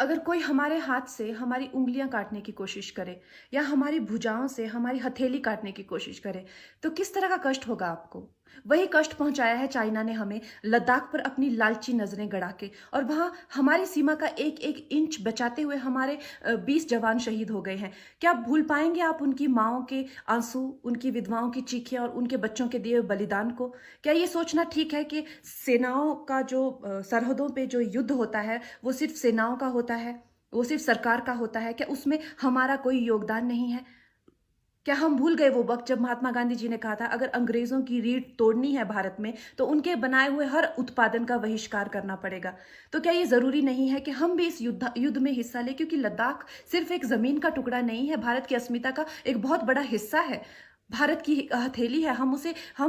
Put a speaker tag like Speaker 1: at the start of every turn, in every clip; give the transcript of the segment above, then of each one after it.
Speaker 1: अगर कोई हमारे हाथ से हमारी उंगलियां काटने की कोशिश करे या हमारी भुजाओं से हमारी हथेली काटने की कोशिश करे तो किस तरह का कष्ट होगा आपको। वही कष्ट पहुंचाया है चाइना ने हमें, लद्दाख पर अपनी लालची नजरें गड़ा के, और वहां हमारी सीमा का एक एक इंच बचाते हुए हमारे 20 जवान शहीद हो गए हैं। क्या भूल पाएंगे आप उनकी माओं के आंसू, उनकी विधवाओं की चीखें और उनके बच्चों के दिए हुए बलिदान को? क्या ये सोचना ठीक है कि सेनाओं का जो सरहदों पे जो युद्ध होता है वो सिर्फ सेनाओं का होता है, वो सिर्फ सरकार का होता है? क्या उसमें हमारा कोई योगदान नहीं है? क्या हम भूल गए वो वक्त जब महात्मा गांधी जी ने कहा था अगर अंग्रेजों की रीढ़ तोड़नी है भारत में तो उनके बनाए हुए हर उत्पादन का बहिष्कार करना पड़ेगा? तो क्या ये जरूरी नहीं है कि हम भी इस युद्ध में हिस्सा लें, क्योंकि लद्दाख सिर्फ एक जमीन का टुकड़ा नहीं है, भारत की अस्मिता का एक बहुत बड़ा हिस्सा है, भारत की हथेली है। हम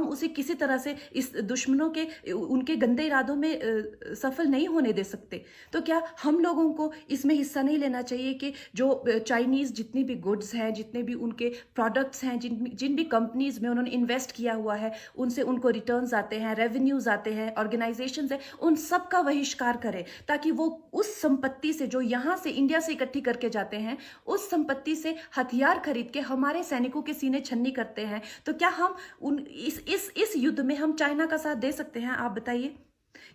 Speaker 1: उसे किसी तरह से इस दुश्मनों के उनके गंदे इरादों में सफल नहीं होने दे सकते। तो क्या हम लोगों को इसमें हिस्सा नहीं लेना चाहिए कि जो चाइनीज जितनी भी गुड्स हैं, जितने भी उनके प्रोडक्ट्स हैं, जिन भी कंपनीज में उन्होंने इन्वेस्ट किया हुआ है, उनसे उनको रिटर्न्स आते हैं, रेवेन्यूज आते हैं, ऑर्गेनाइजेशंस हैं, उन सब का बहिष्कार करें, ताकि वो उस संपत्ति से जो यहाँ से इंडिया से इकट्ठी करके जाते हैं, उस संपत्ति से हथियार खरीद के हमारे सैनिकों के सीने छन्नी करते हैं। तो क्या हम उन इस युद्ध में हम चाइना का साथ दे सकते हैं? आप बताइए।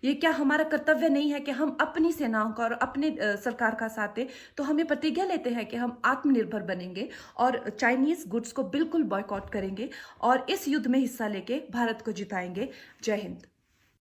Speaker 1: ये क्या हमारा कर्तव्य नहीं है कि हम अपनी सेनाओं का और अपने सरकार का साथ दें? तो हमें प्रतिज्ञा लेते हैं कि हम आत्मनिर्भर बनेंगे और चाइनीज गुड्स को बिल्कुल बॉयकॉट करेंगे और इस युद्ध में हिस्सा लेके भारत को जिताएंगे। जय हिंद।